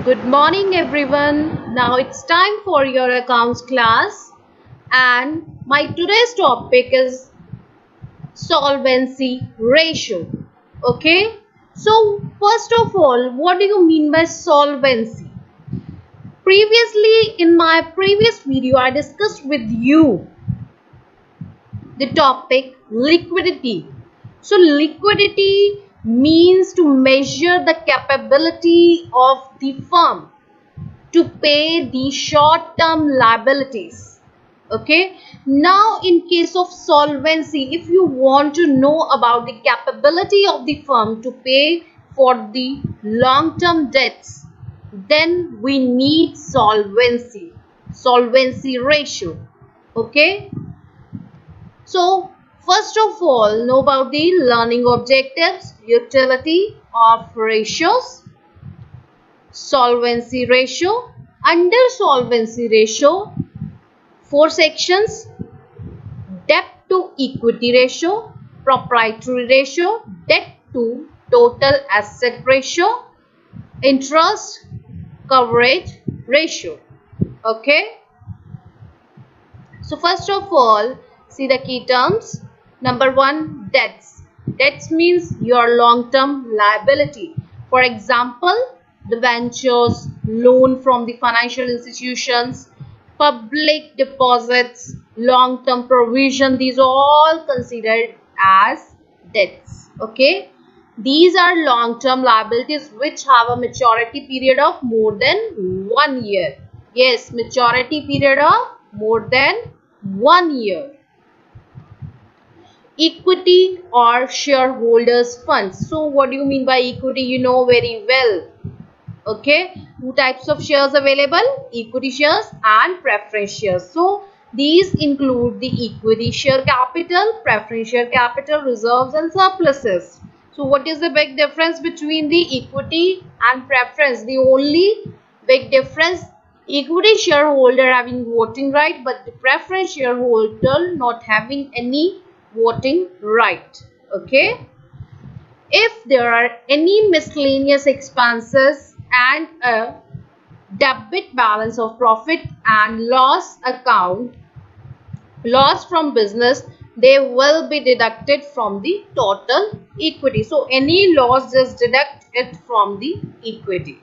Good morning everyone. Now it's time for your accounts class and my today's topic is solvency ratio. Okay. So first of all, what do you mean by solvency? Previously in my previous video I discussed with you the topic liquidity. So liquidity means to measure the capability of the firm to pay the short-term liabilities. Okay. Now in case of solvency, if you want to know about the capability of the firm to pay for the long-term debts, then we need solvency ratio. Okay. So first of all, know about the learning objectives, utility of ratios, solvency ratio. Under solvency ratio, 4 sections: debt to equity ratio, proprietary ratio, debt to total asset ratio, interest coverage ratio. Okay. So first of all, see the key terms. Number 1, debts. Debts means your long-term liability. For example, the ventures, loan from the financial institutions, public deposits, long-term provision. These are all considered as debts. Okay. These are long-term liabilities which have a maturity period of more than 1 year. Yes, maturity period of more than 1 year. Equity or shareholders funds. So what do you mean by equity? You know very well. Okay, 2 types of shares available: equity shares and preference shares. So these include the equity share capital, preference share capital, reserves and surpluses. So what is the big difference between the equity and preference? The only big difference, equity shareholder having voting right, but the preference shareholder not having any voting right. Okay. If there are any miscellaneous expenses and a debit balance of profit and loss account, loss from business, they will be deducted from the total equity. So any loss, just deduct it from the equity.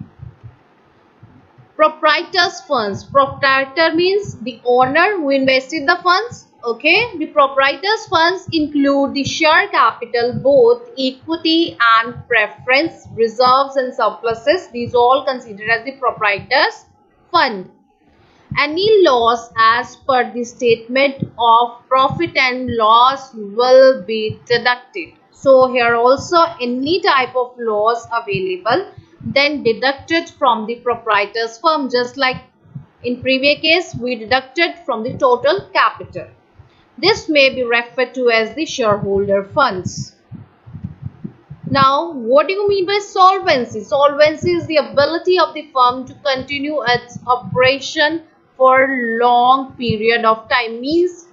Proprietors funds. Proprietor means the owner who invested the funds. Okay, the proprietors funds include the share capital, both equity and preference, reserves and surpluses. These all considered as the proprietors fund. Any loss as per the statement of profit and loss will be deducted. So here also any type of loss available, then deducted from the proprietors firm, just like in previous case we deducted from the total capital. This may be referred to as the shareholder funds. Now, what do you mean by solvency? Solvency is the ability of the firm to continue its operation for long period of time. Means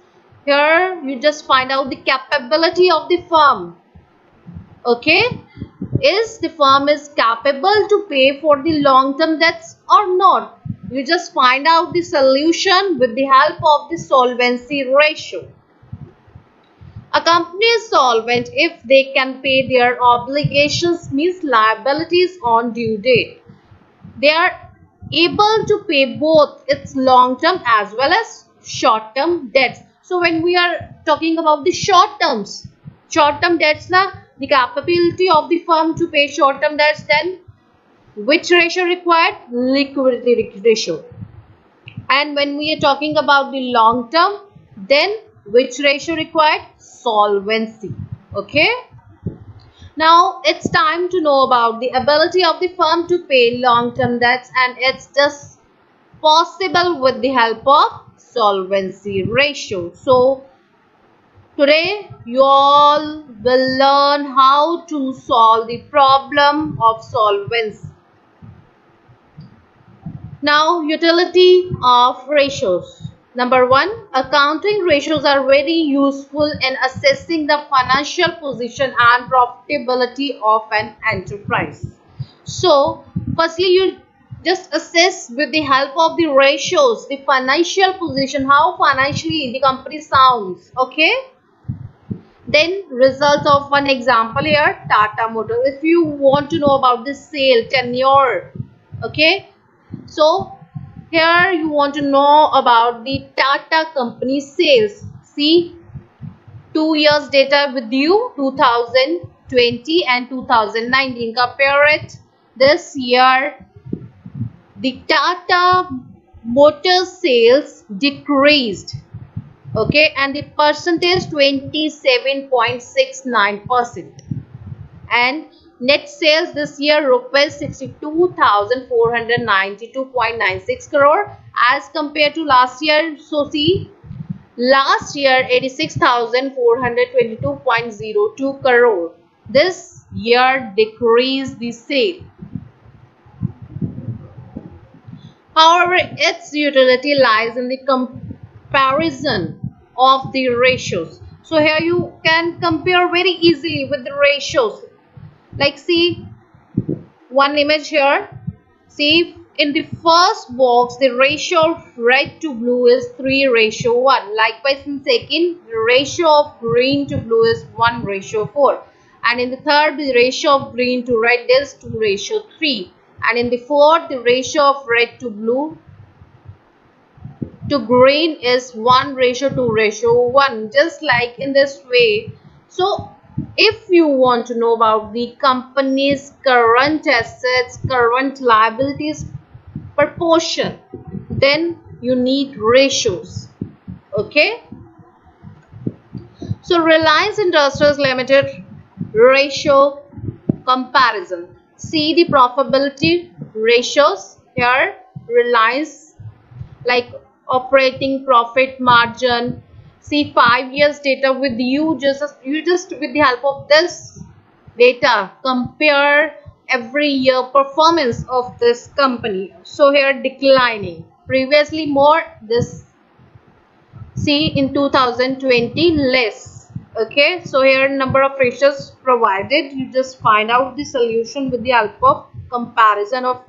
here you just find out the capability of the firm. Okay, is the firm is capable to pay for the long-term debts or not? You just find out the solution with the help of the solvency ratio. A company is solvent if they can pay their obligations, means liabilities, on due date. They are able to pay both its long-term as well as short-term debts. So when we are talking about the short-term debts, the capability of the firm to pay short-term debts, then which ratio required? Liquidity ratio. And when we are talking about the long-term, then which ratio required? Solvency. Okay. Now it's time to know about the ability of the firm to pay long-term debts, and it's just possible with the help of solvency ratio. So today you all will learn how to solve the problem of solvency. Now, utility of ratios. Number 1, accounting ratios are very useful in assessing the financial position and profitability of an enterprise. So, firstly, you Just assess with the help of the ratios, the financial position, how financially the company sounds. Okay. Then results of one example here, Tata Motors. If you want to know about the sale tenure, okay. So here you want to know about the Tata company sales. See, 2 years data with you, 2020 and 2019. Compare it. This year, the Tata Motors sales decreased. Okay, and the percentage 27.69%. And net sales this year rupees 62,492.96 crore as compared to last year. So see, last year 86,422.02 crore. This year decreased the sale. However, its utility lies in the comparison of the ratios. So here you can compare very easily with the ratios. Like see one image here. See, in the first box the ratio of red to blue is 3:1. Likewise in second the ratio of green to blue is 1:4. And in the third the ratio of green to red is 2:3. And in the fourth the ratio of red to blue to green is 1:2:1. Just like in this way. So if you want to know about the company's current assets, current liabilities proportion, then you need ratios. Okay. So Reliance Industries Limited ratio comparison. See the profitability ratios here. Reliance, like operating profit margin. See 5 years data with you. Just with the help of this data compare every year performance of this company. So here declining, previously more, this see in 2020 less. Okay, so here number of ratios provided. You just find out the solution with the help of comparison of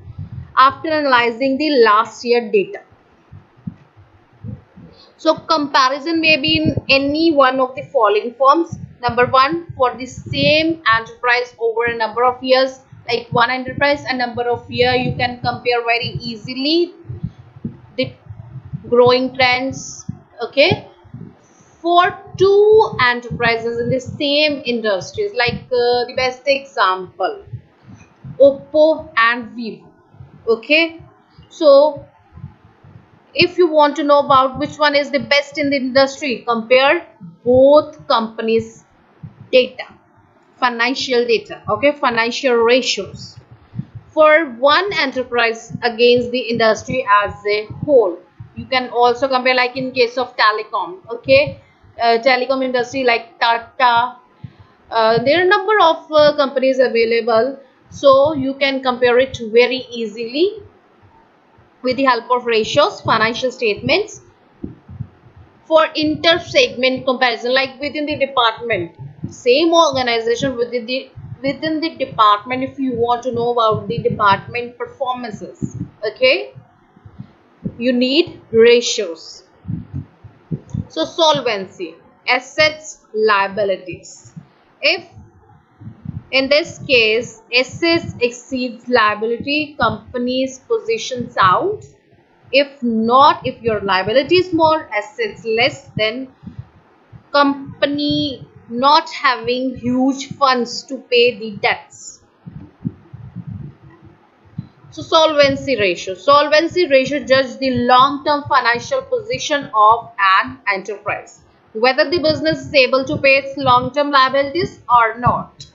after analyzing the last year data. So comparison may be in any one of the following forms. Number one, for the same enterprise over a number of years, like one enterprise and number of year, you can compare very easily the growing trends. Okay, for two enterprises in the same industries, like the best example, Oppo and Vivo. Okay, so if you want to know about which one is the best in the industry, compare both companies' data, financial data, okay, financial ratios for one enterprise against the industry as a whole. You can also compare, like in case of telecom, okay, telecom industry like Tata. There are a number of companies available, so you can compare it very easily with the help of ratios, financial statements. For inter-segment comparison, like within the department, same organization within the department, if you want to know about the department performances, okay, you need ratios. So solvency, assets, liabilities. If in this case, assets exceeds liability, company's position sound. If not, if your liability is more, assets less, then company not having huge funds to pay the debts. So solvency ratio. Solvency ratio judges the long-term financial position of an enterprise, whether the business is able to pay its long-term liabilities or not.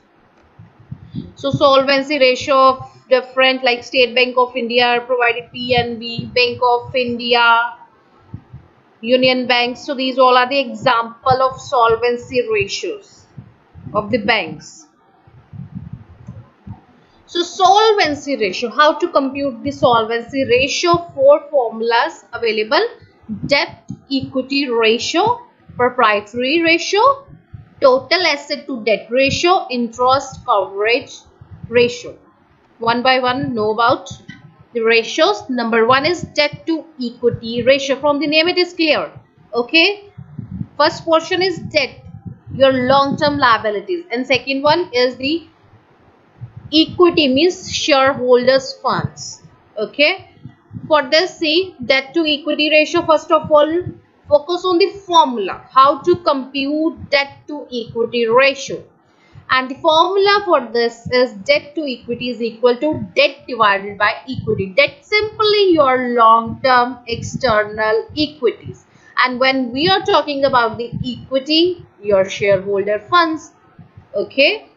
So solvency ratio of different, like State Bank of India provided PNB, Bank of India, Union Bank. So these all are the example of solvency ratios of the banks. So solvency ratio, how to compute the solvency ratio? 4 formulas available: debt equity ratio, proprietary ratio, total asset to debt ratio, interest coverage ratio. One by one, know about. the ratios. Number one is debt to equity ratio. From the name it is clear. Okay, first portion is debt, your long-term liabilities, and second one is the equity, means shareholders funds. Okay, for this, see, debt to equity ratio. First of all, focus on the formula, how to compute debt to equity ratio. And the formula for this is debt to equity is equal to debt divided by equity. Debt simply your long-term external equities. And when we are talking about the equity, your shareholder funds. Okay,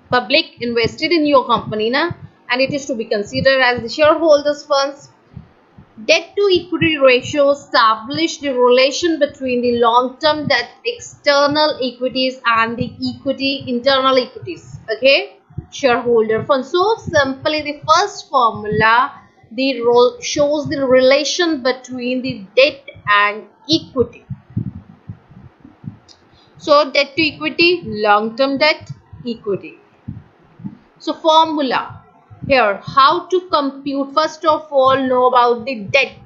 public invested in your company na, and it is to be considered as the shareholders funds. Debt to equity ratio establish the relation between the long-term debt external equities and the equity internal equities. Okay, shareholder funds. So simply the first formula, the role shows the relation between the debt and equity. So debt to equity, long-term debt, equity. So formula here, how to compute. First of all, know about the debt.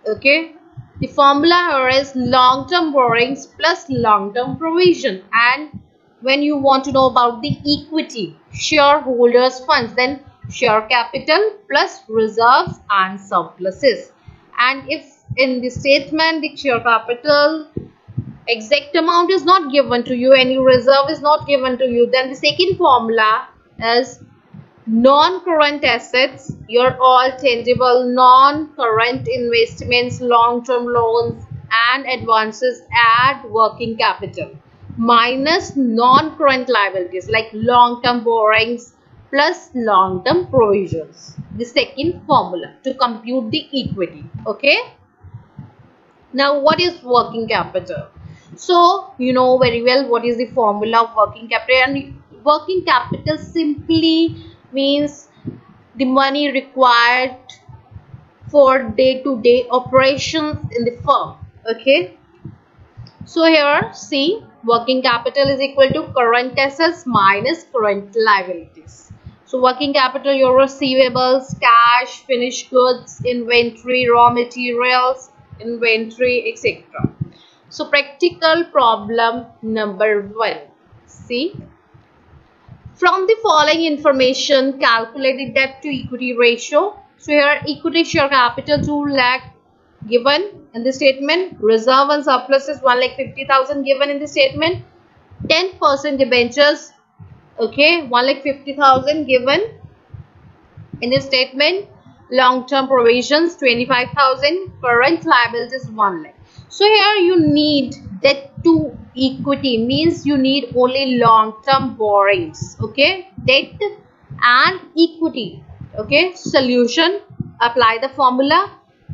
Okay, the formula here is long-term borrowings plus long-term provision. And when you want to know about the equity, shareholders funds, then share capital plus reserves and surpluses. And if in the statement the share capital exact amount is not given to you, any reserve is not given to you, then the second formula is non-current assets, your all tangible non-current investments, long-term loans and advances at working capital, minus non-current liabilities like long-term borrowings plus long-term provisions. The second formula to compute the equity. Okay, now what is working capital? So you know very well what is the formula of working capital. And working capital simply means the money required for day-to-day operations in the firm. Okay, so here see, working capital is equal to current assets minus current liabilities. So working capital, your receivables, cash, finished goods, inventory, raw materials, inventory, etc. So practical problem number 1. See, from the following information, calculate the debt to equity ratio. So here equity share capital 2 lakh given in the statement, reserve and surplus is 1,50,000 given in the statement, 10% debentures, okay, 1,50,000 given in the statement, long-term provisions 25,000, current liabilities 1 lakh. So here you need debt to equity, means you need only long-term borrowings. Okay, debt and equity. Okay, solution, apply the formula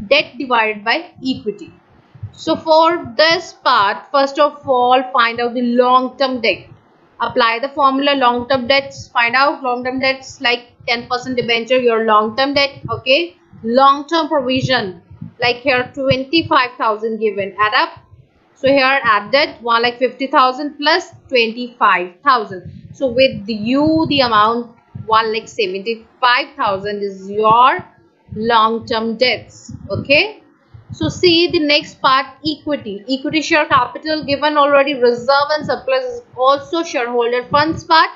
debt divided by equity. So for this part, first of all, find out the long-term debt. Apply the formula long-term debts. Find out long-term debts like 10% debenture, your long-term debt. Okay, long-term provision like here 25,000 given, add up. So here added 1,50,000 plus 25,000. So with you the amount 1,75,000 is your long-term debts. Okay, so see the next part, equity. Equity share capital given already, reserve and surplus is also shareholder funds part.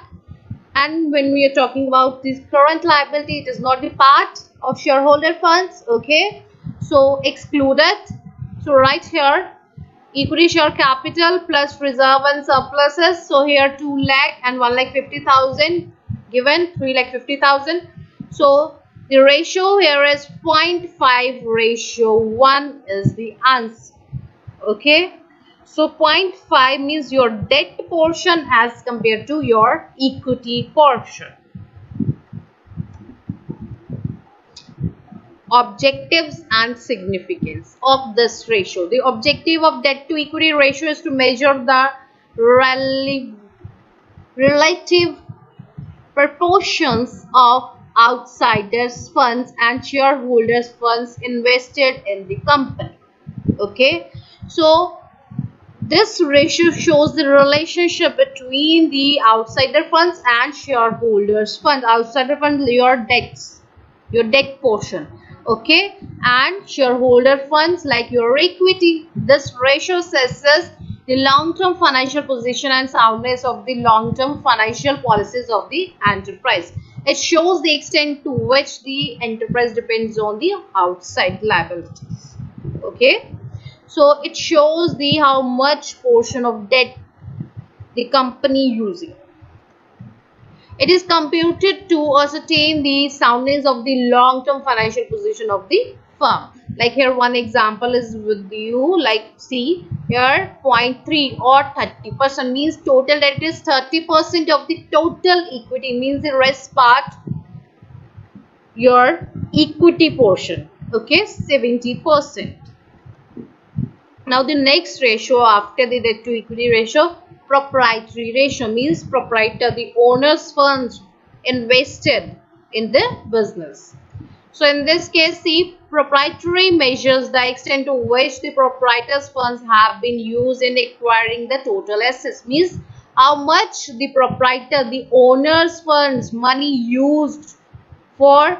And when we are talking about this current liability, it is not the part of shareholder funds. Okay, so exclude it. So right here equity share capital plus reserve and surpluses. So here 2 lakh and 1,50,000 given, 3,50,000. So the ratio here is 0.5 ratio 1 is the answer. Okay, so 0.5 means your debt portion as compared to your equity portion. Objectives and significance of this ratio. The objective of debt to equity ratio is to measure the relative proportions of outsiders funds and shareholders funds invested in the company. Okay, so this ratio shows the relationship between the outsider funds and shareholders funds. Outsider funds, your debts, your debt portion. Okay, and shareholder funds like your equity. This ratio assesses the long-term financial position and soundness of the long-term financial policies of the enterprise. It shows the extent to which the enterprise depends on the outside liabilities. Okay, so it shows the how much portion of debt the company using. It is computed to ascertain the soundness of the long-term financial position of the firm. Like here one example is with you, like see here 0.3 or 30% means total debt is 30% of the total equity, means the rest part your equity portion. Okay, 70%. Now the next ratio after the debt to equity ratio, proprietary ratio, means proprietor, the owner's funds invested in the business. So in this case, see, proprietary measures the extent to which the proprietor's funds have been used in acquiring the total assets, means how much the proprietor, the owner's funds money used for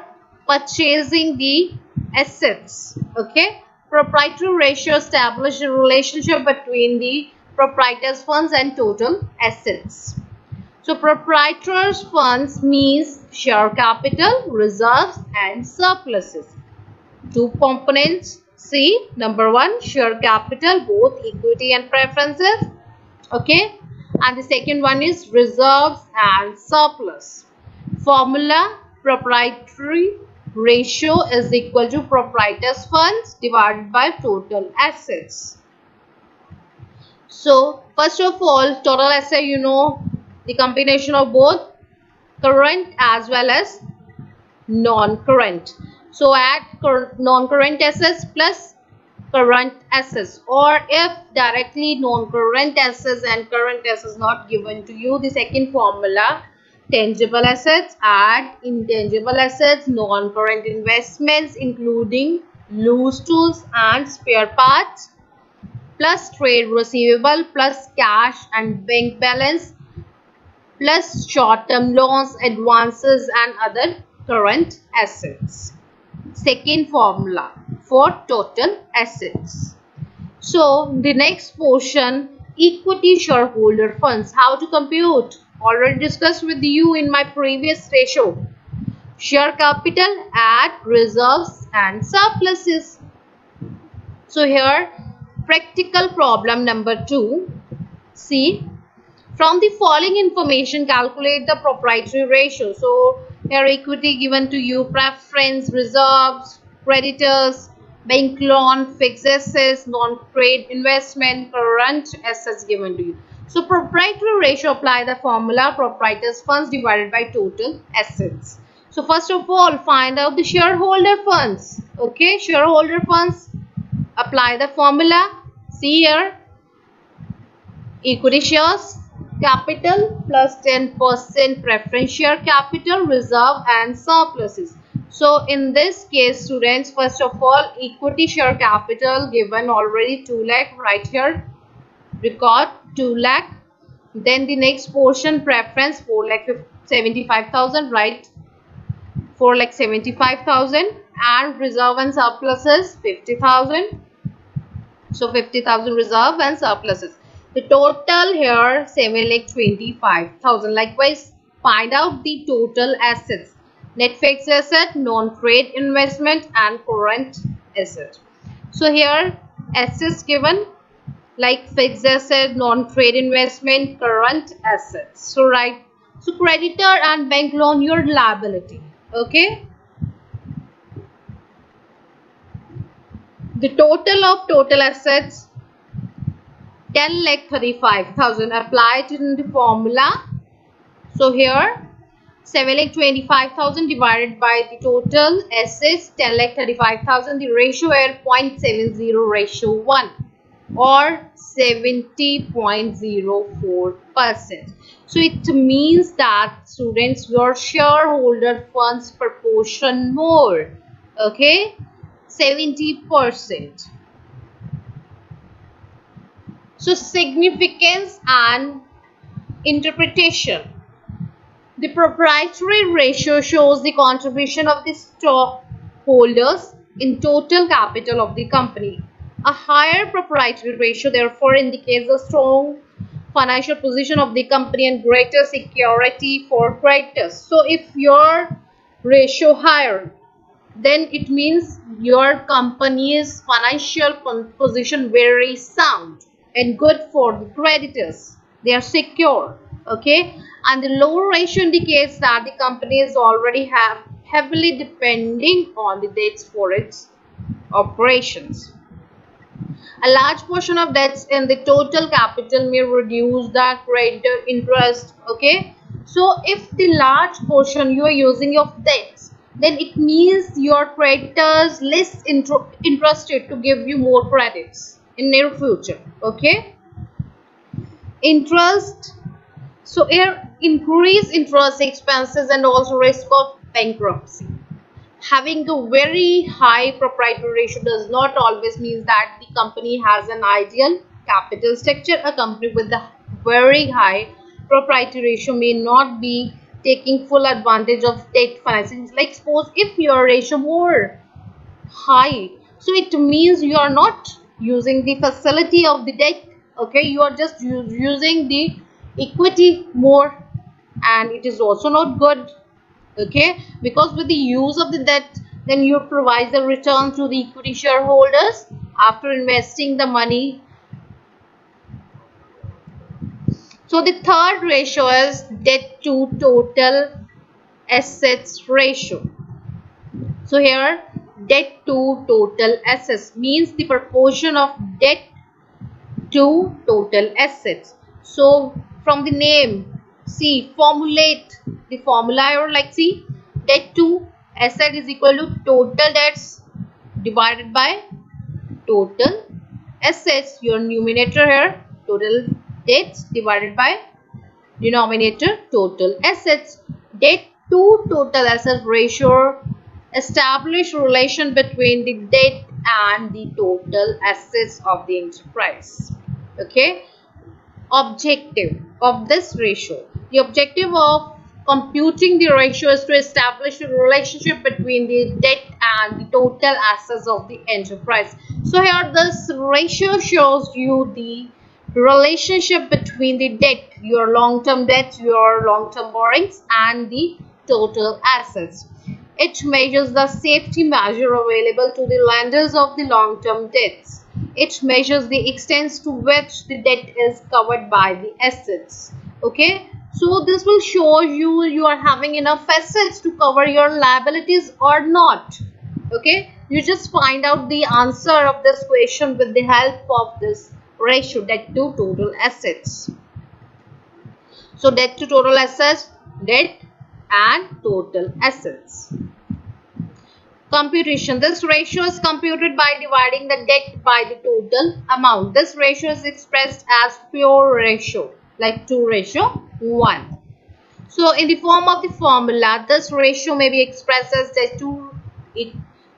purchasing the assets. Okay, proprietary ratio establishes a relationship between the proprietor's funds and total assets. So proprietor's funds means share capital, reserves and surpluses. Two components. See, number one, share capital, both equity and preferences. Okay, and the second one is reserves and surplus. Formula: proprietary ratio is equal to proprietor's funds divided by total assets. So first of all, total asset, you know, the combination of both current as well as non-current. So add non-current assets plus current assets, or if directly non-current assets and current assets not given to you, the second formula, tangible assets, add intangible assets, non-current investments including loose tools and spare parts, plus trade receivable, plus cash and bank balance, plus short-term loans, advances and other current assets. Second formula for total assets. So the next portion, equity shareholder funds. How to compute? Already discussed with you in my previous ratio. Share capital, add reserves and surpluses. So here practical problem number 2. See, from the following information calculate the proprietary ratio. So here equity given to you, preference, reserves, creditors, bank loan, fixed assets, non-trade investment, current assets given to you. So proprietary ratio, apply the formula proprietor's funds divided by total assets. So first of all, find out the shareholder funds. Okay, shareholder funds, apply the formula. See here, equity shares capital plus 10% preference share capital, reserve and surpluses. So in this case, students, first of all, equity share capital given already 2 lakh, right here record 2 lakh. Then the next portion, preference 4,75,000, right, 4,75,000, and reserve and surpluses 50,000. So 50,000 reserve and surpluses. The total here 7,25,000. Likewise, find out the total assets. Net fixed asset, non-trade investment and current asset. So here assets given like fixed asset, non-trade investment, current assets. So right. So creditor and bank loan, your liability. Okay. The total of total assets 10,35,000. Applied in the formula. So here 7,25,000 divided by the total assets 10,35,000. The ratio here 0.70 ratio 1 or 70.04%. So it means that students, your shareholder funds proportion more. Okay, 70%. So significance and interpretation. The proprietary ratio shows the contribution of the stockholders in total capital of the company. A higher proprietary ratio therefore indicates a strong financial position of the company and greater security for creditors. So if your ratio higher, then it means your company's financial position very sound and good for the creditors. They are secure. Okay, and the lower ratio indicates that the company is already heavily depending on the debts for its operations. A large portion of debts in the total capital may reduce the creditor interest. Okay, so if the large portion you are using of debts, then it means your creditors less interested to give you more credits in near future. Okay, interest. So here, increase interest expenses and also risk of bankruptcy. Having a very high proprietary ratio does not always mean that the company has an ideal capital structure. A company with a very high proprietary ratio may not be taking full advantage of debt financing. Like suppose if your ratio more high, so it means you are not using the facility of the debt. Okay, you are just using the equity more, and it is also not good. Okay, because with the use of the debt, then you provide the return to the equity shareholders after investing the money. So the third ratio is debt to total assets ratio. So here, debt to total assets means the proportion of debt to total assets. So from the name, see, formulate the formula, or like see, debt to asset is equal to total debts divided by total assets. Your numerator here, total debts divided by denominator, total assets. Debt to total asset ratio establish relation between the debt and the total assets of the enterprise. Okay, objective of this ratio. The objective of computing the ratio is to establish a relationship between the debt and the total assets of the enterprise. So here this ratio shows you the relationship between the debt, your long-term debt, your long-term borrowings, and the total assets. It measures the safety measure available to the lenders of the long-term debts. It measures the extent to which the debt is covered by the assets. Okay, so this will show you are having enough assets to cover your liabilities or not. Okay, you just find out the answer of this question with the help of this ratio, debt to total assets. So debt to total assets, debt and total assets. Computation. This ratio is computed by dividing the debt by the total amount. This ratio is expressed as pure ratio, like 2:1. So in the form of the formula, this ratio may be expressed as debt to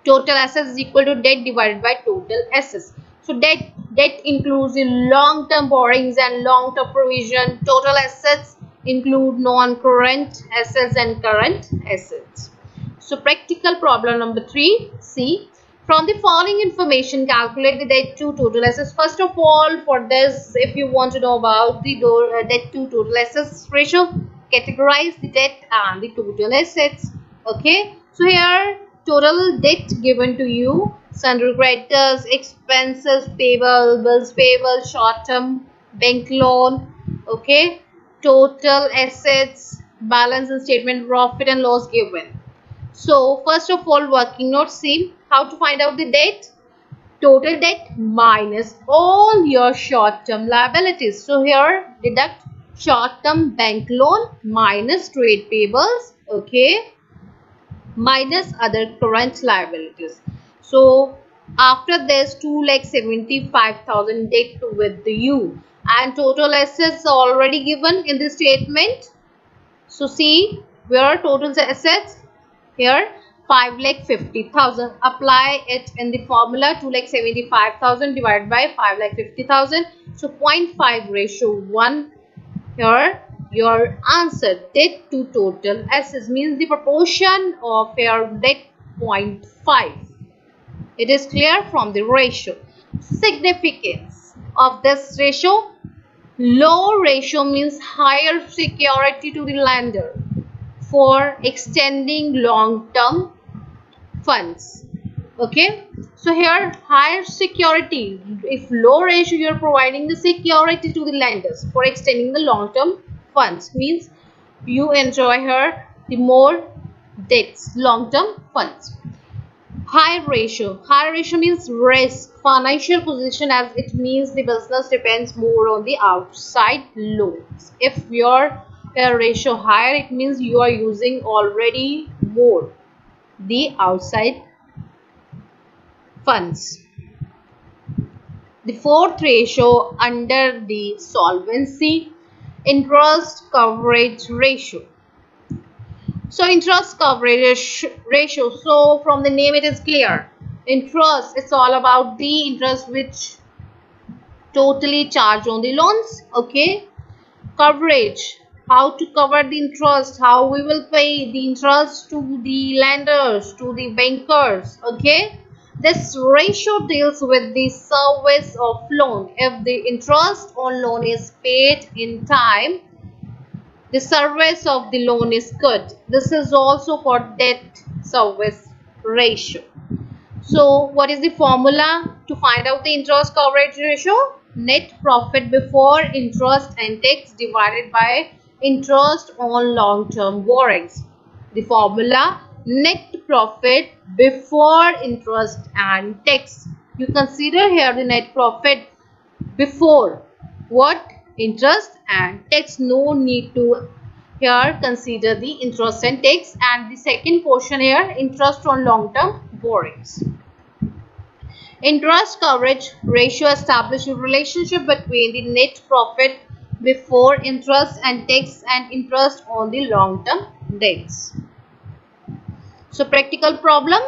total assets is equal to debt divided by total assets. So debt includes the long-term borrowings and long-term provision. Total assets include non-current assets and current assets. So practical problem number 3, C. From the following information, calculate the debt to total assets. First of all, for this, if you want to know about the debt to total assets ratio, categorize the debt and the total assets. Okay, so here total debt given to you, sundry creditors, expenses payable, bills payable, short-term bank loan. Okay, total assets, balance and statement, profit and loss given. So first of all, working note, see how to find out the debt. Total debt minus all your short-term liabilities. So here deduct short-term bank loan minus trade payables, okay, minus other current liabilities. So after this 2,75,000 debt with you, and total assets already given in the statement. So see where total assets. Here 5,50,000. Apply it in the formula. 2,75,000 divided by 5,50,000. So 0.5 ratio 1. Here your answer. Debt to total assets means the proportion of your debt 0.5. It is clear from the ratio. Significance of this ratio. Low ratio means higher security to the lender for extending long-term funds. Okay, so here higher security. If low ratio, you are providing the security to the lenders for extending the long-term funds, means you enjoy here the more debts, long-term funds. High ratio. High ratio means risk, financial position, as it means the business depends more on the outside loans. If your ratio higher, it means you are using already more the outside funds. The fourth ratio under the solvency, interest coverage ratio. So interest coverage ratio, so from the name it is clear. Interest, it's all about the interest which totally charged on the loans. Okay, coverage, how to cover the interest, how we will pay the interest to the lenders, to the bankers. Okay, this ratio deals with the service of loan. If the interest on loan is paid in time, the service of the loan is good. This is also for debt service ratio. So what is the formula to find out the interest coverage ratio? Net profit before interest and tax divided by interest on long-term borrowings. The formula, net profit before interest and tax. You consider here the net profit before what? Interest and tax. No need to here consider the interest and tax. And the second portion here, interest on long-term borrowings. Interest coverage ratio establishes a relationship between the net profit before interest and tax and interest on the long-term debts. So practical problem.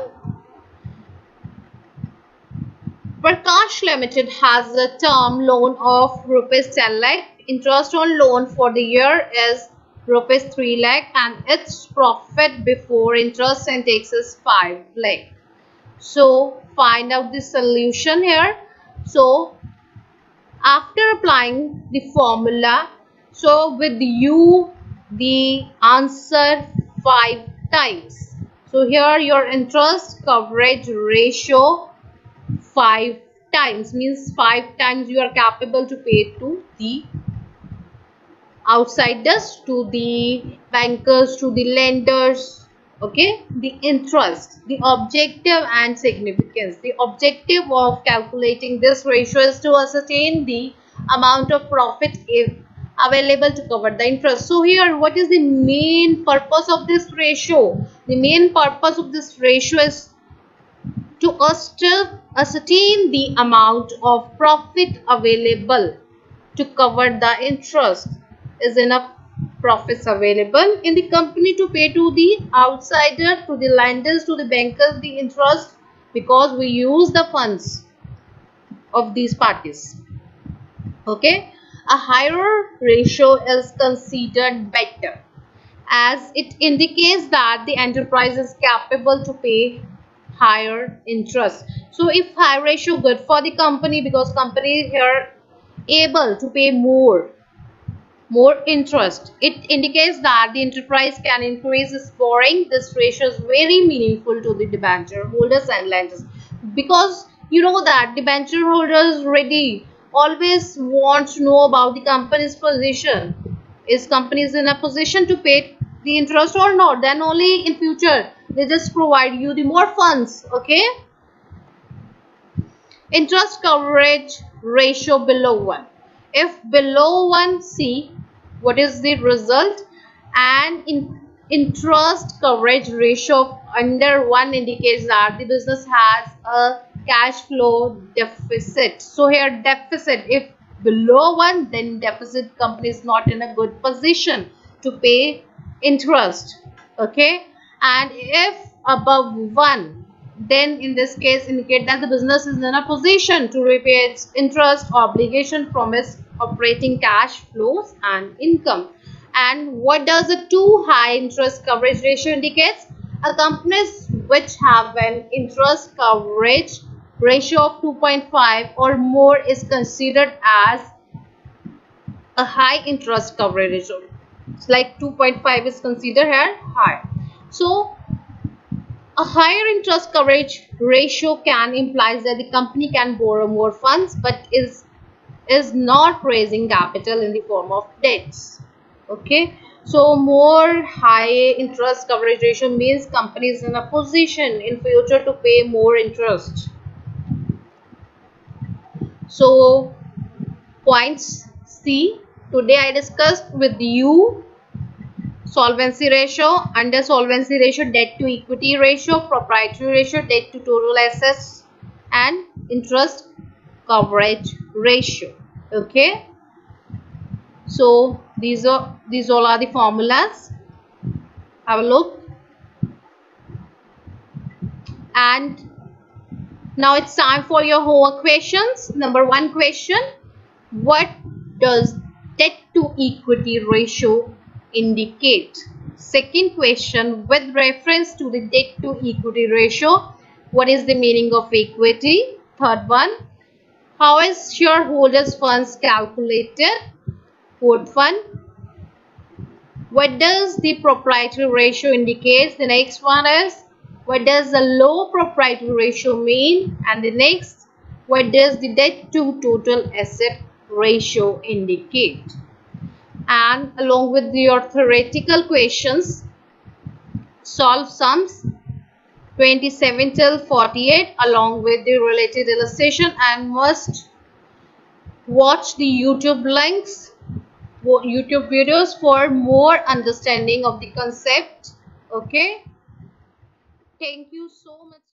Prakash Limited has a term loan of rupees 10 lakh. Interest on loan for the year is rupees 3 lakh and its profit before interest and tax is 5 lakh. So find out the solution here. So after applying the formula, so with you the answer 5 times. So here your interest coverage ratio 5 times means 5 times you are capable to pay to the outsiders, to the bankers, to the lenders. Okay, the interest, the objective and significance. The objective of calculating this ratio is to ascertain the amount of profit available to cover the interest. So here what is the main purpose of this ratio? The main purpose of this ratio is to ascertain the amount of profit available to cover the interest. Is enough profits available in the company to pay to the outsider, to the lenders, to the bankers the interest, because we use the funds of these parties. Okay, a higher ratio is considered better as it indicates that the enterprise is capable to pay higher interest. So if high ratio good for the company, because company here able to pay more interest, it indicates that the enterprise can increase its borrowing. This ratio is very meaningful to the debenture holders and lenders, because you know that debenture holders really always want to know about the company's position. Is companies in a position to pay the interest or not? Then only in future they just provide you the more funds. Okay, interest coverage ratio below 1. If below 1, see what is the result. And in interest coverage ratio under 1 indicates that the business has a cash flow deficit. So here deficit, if below 1, then deficit, company is not in a good position to pay interest. Okay, and if above 1, then in this case indicate that the business is in a position to repay its interest obligation from its operating cash flows and income. And what does a too high interest coverage ratio indicates? A companies which have an interest coverage ratio of 2.5 or more is considered as a high interest coverage ratio. It's like 2.5 is considered here high. So a higher interest coverage ratio can implies that the company can borrow more funds but is not raising capital in the form of debts. Okay, so more high interest coverage ratio means company is in a position in future to pay more interest. So points C, today I discussed with you solvency ratio. Under solvency ratio, debt to equity ratio, proprietary ratio, debt to total assets, and interest coverage ratio. Okay, so these all are the formulas. Have a look. And now it's time for your homework questions. Number 1 question: what does debt to equity ratio indicate? Second question: with reference to the debt to equity ratio, what is the meaning of equity? Third one: how is shareholders funds calculated? Fourth one: what does the proprietary ratio indicate? The next one is, what does the low proprietary ratio mean? And the next, what does the debt to total asset ratio indicate? And along with your theoretical questions, solve sums 27 till 48 along with the related illustration, and must watch the YouTube links, YouTube videos for more understanding of the concept. Okay, thank you so much.